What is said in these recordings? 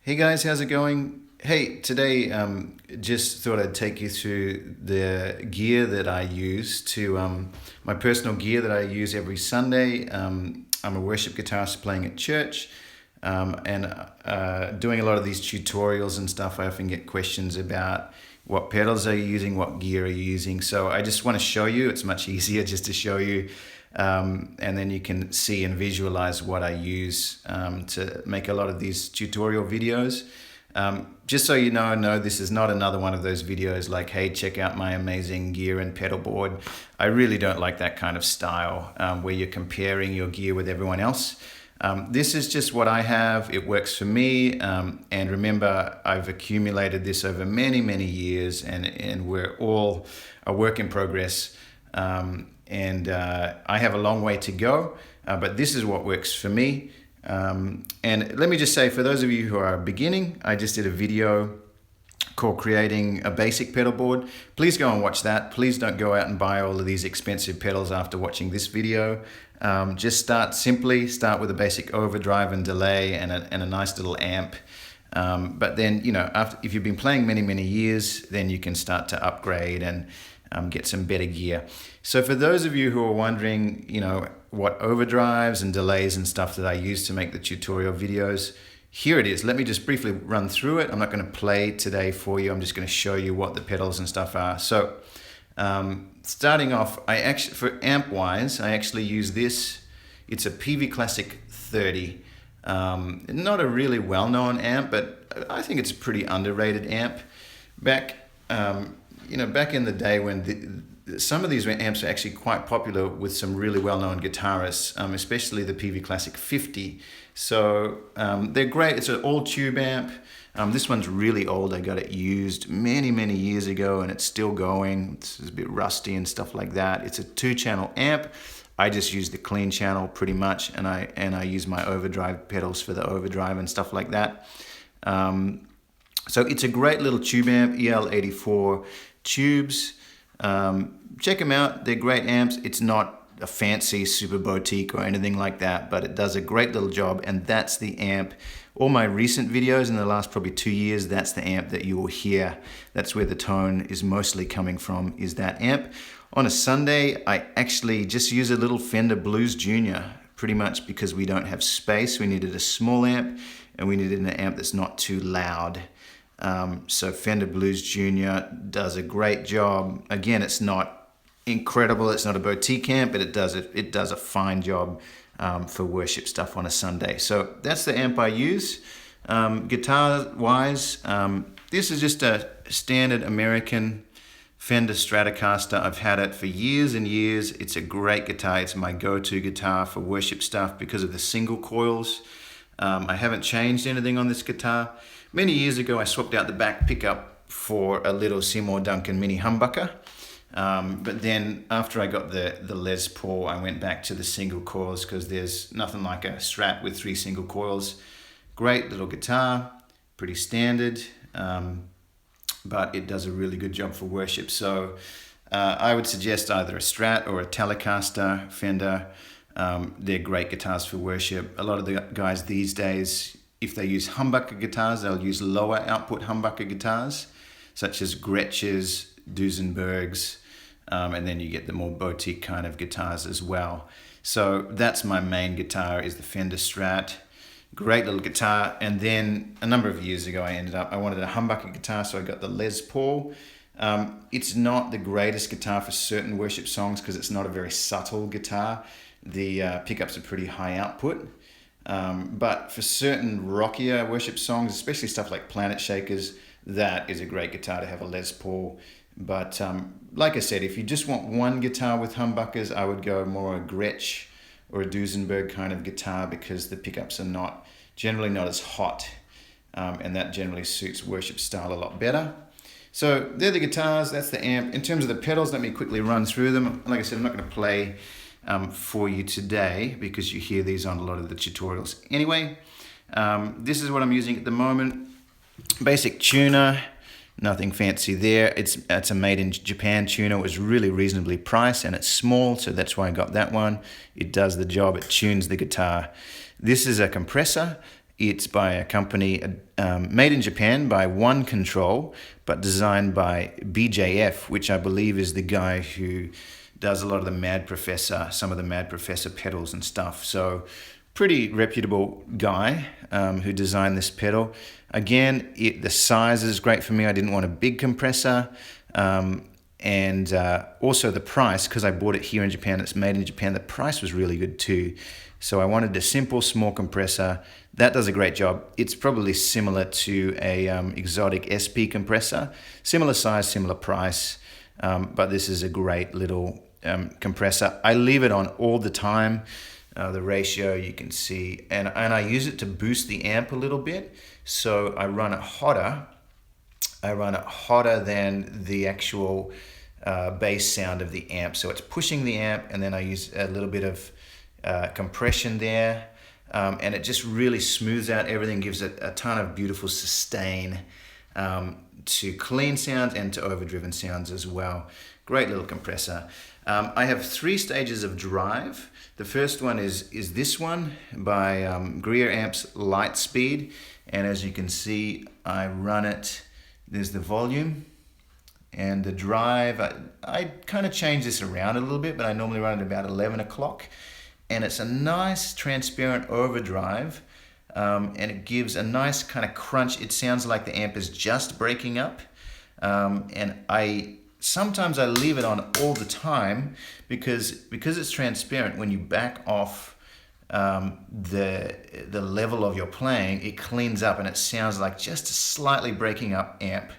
Hey guys, how's it going? Hey, today just thought I'd take you through the gear that I use my personal gear that I use every Sunday. I'm a worship guitarist playing at church and doing a lot of these tutorials and stuff. I often get questions about what pedals are you using, what gear are you using. So I just want to show you. It's much easier just to show you. And then you can see and visualize what I use to make a lot of these tutorial videos. Just so you know, this is not another one of those videos like, hey, check out my amazing gear and pedal board. I really don't like that kind of style where you're comparing your gear with everyone else. This is just what I have. It works for me. And remember, I've accumulated this over many, many years, and we're all a work in progress. And I have a long way to go, but this is what works for me. And let me just say, for those of you who are beginning, I just did a video called Creating a Basic Pedal Board. Please go and watch that. Please don't go out and buy all of these expensive pedals after watching this video. Just start simply, start with a basic overdrive and delay and a nice little amp. But then, if you've been playing many, many years, then you can start to upgrade and get some better gear. So for those of you who are wondering, what overdrives and delays and stuff that I use to make the tutorial videos, here it is. Let me just briefly run through it. I'm not going to play today for you. I'm just going to show you what the pedals and stuff are. So starting off, for amp wise, I actually use this. It's a Peavey Classic 30. Not a really well-known amp, but I think it's a pretty underrated amp. Back in the day when some of these amps are actually quite popular with some really well-known guitarists, especially the Peavey Classic 50. So they're great. It's an all-tube amp. This one's really old. I got it used many, many years ago, and it's still going. It's a bit rusty and stuff like that. It's a 2-channel amp. I just use the clean channel pretty much, and I use my overdrive pedals for the overdrive and stuff like that. So it's a great little tube amp, EL84 tubes. Check them out. They're great amps. It's not a fancy super boutique or anything like that, but it does a great little job, and that's the amp. All my recent videos in the last probably 2 years, that's the amp that you will hear. That's where the tone is mostly coming from, is that amp. On a Sunday, I actually just use a little Fender Blues Junior, pretty much because we don't have space. We needed a small amp, and we needed an amp that's not too loud. So Fender Blues Junior does a great job. Again, it's not incredible. It's not a boutique amp, but it does a fine job for worship stuff on a Sunday. So that's the amp I use. Guitar-wise, this is just a standard American Fender Stratocaster. I've had it for years and years. It's a great guitar. It's my go-to guitar for worship stuff because of the single coils. I haven't changed anything on this guitar. Many years ago, I swapped out the back pickup for a little Seymour Duncan mini humbucker. But then after I got the Les Paul, I went back to the single coils because there's nothing like a Strat with 3 single coils. Great little guitar, pretty standard, but it does a really good job for worship. So I would suggest either a Strat or a Telecaster Fender. They're great guitars for worship. A lot of the guys these days, if they use humbucker guitars, they'll use lower output humbucker guitars, such as Gretsch's, Duesenberg's, and then you get the more boutique kind of guitars as well. So that's my main guitar, is the Fender Strat. Great little guitar. And then a number of years ago, I wanted a humbucker guitar, so I got the Les Paul. It's not the greatest guitar for certain worship songs because it's not a very subtle guitar. The pickups are pretty high output. But for certain rockier worship songs, especially stuff like Planet Shakers, that is a great guitar to have a Les Paul. But like I said, if you just want one guitar with humbuckers, I would go more a Gretsch or a Duesenberg kind of guitar because the pickups are generally not as hot, and that generally suits worship style a lot better. So they're the guitars, that's the amp. In terms of the pedals, let me quickly run through them. Like I said, I'm not going to play for you today because you hear these on a lot of the tutorials anyway. This is what I'm using at the moment. Basic tuner, nothing fancy there. It's a made in Japan tuner. It was really reasonably priced and it's small, so that's why I got that one. It does the job, it tunes the guitar. This is a compressor, It's by a company made in Japan by One Control, but designed by BJF, which I believe is the guy who does a lot of the Mad Professor, some of the Mad Professor pedals and stuff. So pretty reputable guy who designed this pedal. Again, the size is great for me. I didn't want a big compressor. And also the price, because I bought it here in Japan, it's made in Japan, the price was really good too. So I wanted a simple small compressor. That does a great job. It's probably similar to a exotic SP compressor. Similar size, similar price, but this is a great little compressor. I leave it on all the time. The ratio you can see, and I use it to boost the amp a little bit. So I run it hotter. I run it hotter than the actual bass sound of the amp. So it's pushing the amp, and then I use a little bit of compression there, and it just really smooths out everything, gives it a ton of beautiful sustain to clean sounds and to overdriven sounds as well. Great little compressor. I have 3 stages of drive. The first one is this one by Greer Amps Lightspeed, and as you can see, I run it. There's the volume and the drive. I kind of change this around a little bit, but I normally run it about 11 o'clock. And it's a nice transparent overdrive, and it gives a nice kind of crunch. It sounds like the amp is just breaking up. And sometimes I leave it on all the time because it's transparent. When you back off the level of your playing, it cleans up and it sounds like just a slightly breaking up amp.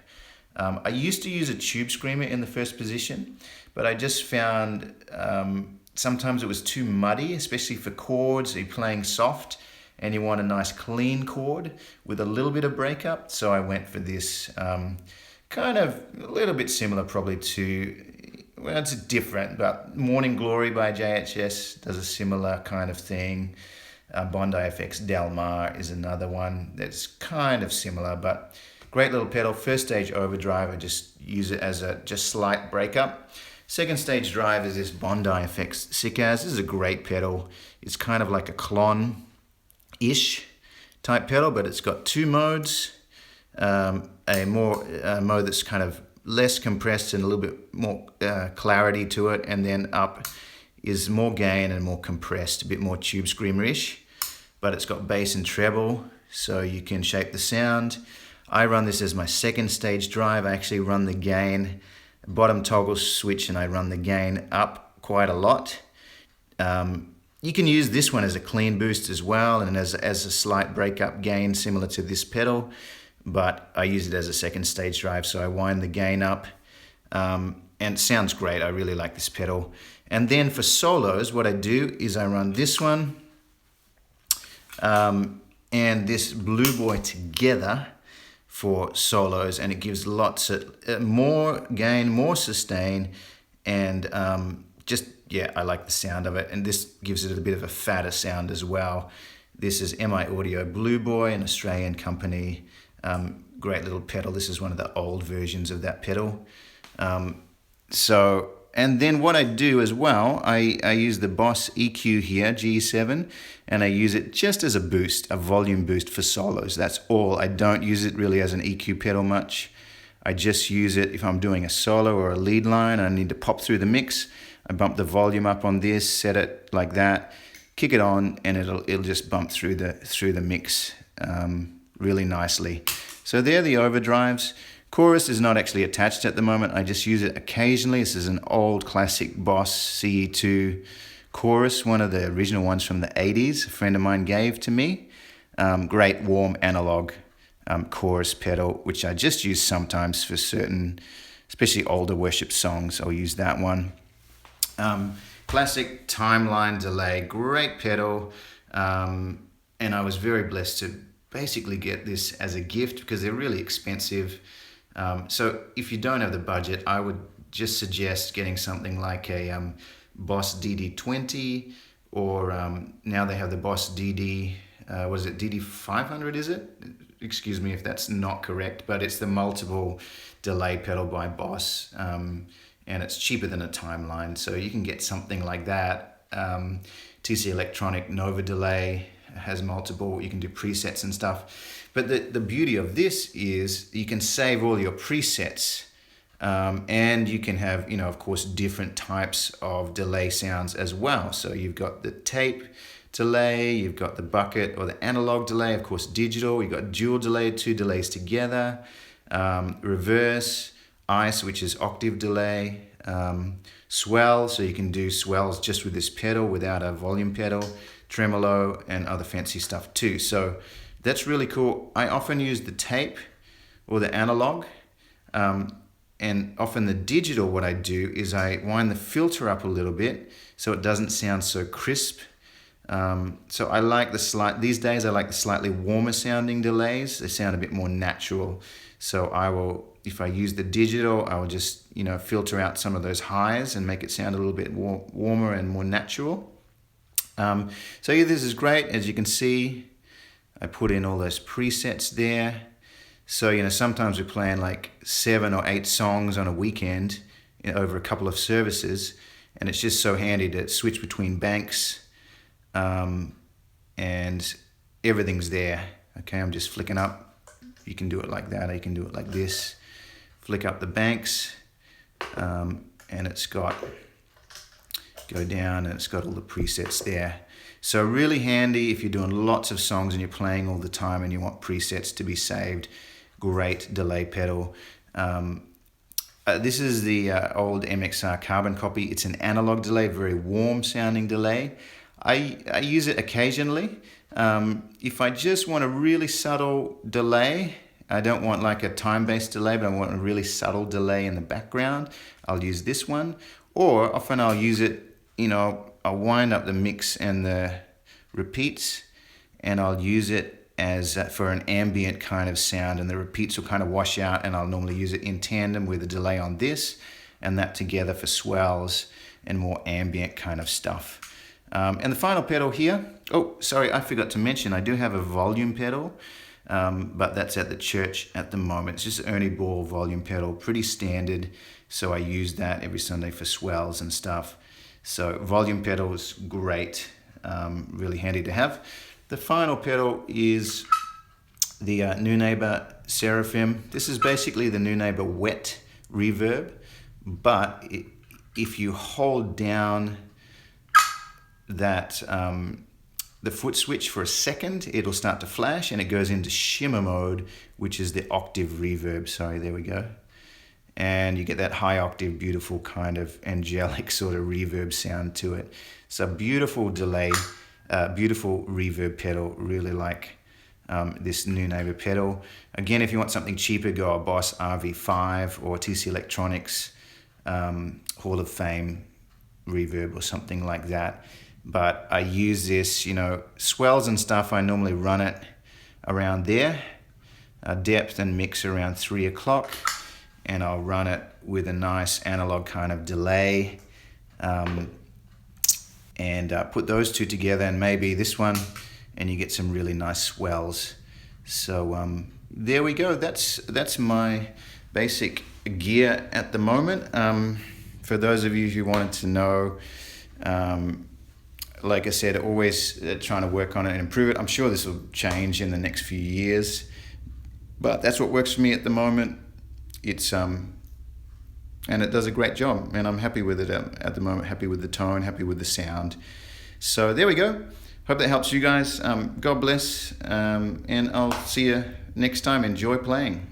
I used to use a tube screamer in the first position, but I just found sometimes it was too muddy, especially for chords. You're playing soft and you want a nice clean chord with a little bit of breakup. So I went for this kind of a little bit similar probably to, well, it's different, but Morning Glory by JHS does a similar kind of thing. Bondi Effects Del Mar is another one that's kind of similar, but great little pedal. First stage overdrive, I just use it as a just slight breakup. Second stage drive is this Bondi Effects Sick As. This is a great pedal. It's kind of like a clon-ish type pedal, but it's got 2 modes. A mode that's kind of less compressed and a little bit more clarity to it, and then up is more gain and more compressed, a bit more tube screamer-ish, but it's got bass and treble, so you can shape the sound. I run this as my second stage drive. I actually run the gain bottom toggle switch, and I run the gain up quite a lot. You can use this one as a clean boost as well, and as a slight breakup gain similar to this pedal, but I use it as a second stage drive, so I wind the gain up, and it sounds great. I really like this pedal. And then for solos, what I do is I run this one and this Blue Boy together for solos, and it gives lots of more gain, more sustain, and yeah, I like the sound of it, and this gives it a bit of a fatter sound as well. This is MI Audio Blue Boy, an Australian company. Great little pedal. This is one of the old versions of that pedal. And then what I do as well, I use the Boss EQ here, GE7, and I use it just as a boost, a volume boost for solos. That's all. I don't use it really as an EQ pedal much. I just use it if I'm doing a solo or a lead line and I need to pop through the mix. I bump the volume up on this, set it like that, kick it on, and it'll just bump through the mix really nicely. So there are the overdrives. Chorus is not actually attached at the moment. I just use it occasionally. This is an old classic Boss CE2 chorus, one of the original ones from the 80s. A friend of mine gave to me. Great warm analog chorus pedal, which I just use sometimes for certain, especially older worship songs. I'll use that one. Classic Timeline delay, great pedal. And I was very blessed to basically get this as a gift because they're really expensive. So if you don't have the budget, I would just suggest getting something like a Boss DD20, or now they have the Boss DD, what is it, DD500 is it? Excuse me if that's not correct, but it's the multiple delay pedal by Boss, and it's cheaper than a Timeline, so you can get something like that. TC Electronic Nova delay, has multiple, you can do presets and stuff. But the beauty of this is you can save all your presets, and you can have, of course, different types of delay sounds as well. So you've got the tape delay, you've got the bucket or the analog delay, of course digital, you've got dual delay, 2 delays together, reverse, ice, which is octave delay, swell, so you can do swells just with this pedal without a volume pedal, tremolo, and other fancy stuff too. So that's really cool. I often use the tape or the analog, and often the digital, what I do is I wind the filter up a little bit so it doesn't sound so crisp. So I like these days I like the slightly warmer sounding delays. They sound a bit more natural. So I will, if I use the digital, I will just, filter out some of those highs and make it sound a little bit warmer and more natural. So yeah, this is great. As you can see, I put in all those presets there. So, sometimes we're playing like 7 or 8 songs on a weekend over a couple of services, and it's just so handy to switch between banks. And everything's there. Okay, I'm just flicking up. You can do it like that, or you can do it like this. Flick up the banks, and it's got, go down, and it's got all the presets there. So really handy if you're doing lots of songs and you're playing all the time and you want presets to be saved. Great delay pedal. This is the old MXR Carbon Copy. It's an analog delay, very warm sounding delay. I use it occasionally. If I just want a really subtle delay, I don't want like a time-based delay, but I want a really subtle delay in the background, I'll use this one. Or often I'll use it, I'll wind up the mix and the repeats, and I'll use it as for an ambient kind of sound, and the repeats will kind of wash out, and I'll normally use it in tandem with a delay on this, and that together for swells and more ambient kind of stuff. And the final pedal here, oh, sorry, I forgot to mention, I do have a volume pedal, but that's at the church at the moment. It's just an Ernie Ball volume pedal, pretty standard, so I use that every Sunday for swells and stuff. So volume pedal is great, really handy to have. The final pedal is the Neunaber Seraphim. This is basically the Neunaber wet reverb, but if you hold down that the foot switch for a second, it'll start to flash and it goes into shimmer mode, which is the octave reverb. Sorry, there we go. And you get that high octave, beautiful kind of angelic sort of reverb sound to it. So beautiful delay, beautiful reverb pedal. Really like this Neunaber pedal. Again, if you want something cheaper, go a Boss RV5 or TC Electronics Hall of Fame reverb or something like that. But I use this, swells and stuff, I normally run it around there, depth and mix around 3 o'clock, and I'll run it with a nice analog kind of delay, and put those two together and maybe this one, and you get some really nice swells. So there we go, that's my basic gear at the moment. For those of you who wanted to know, like I said, always trying to work on it and improve it. I'm sure this will change in the next few years, but that's what works for me at the moment. It's and it does a great job, and I'm happy with it at the moment. Happy with the tone, happy with the sound. So there we go. Hope that helps you guys. God bless, and I'll see you next time. Enjoy playing.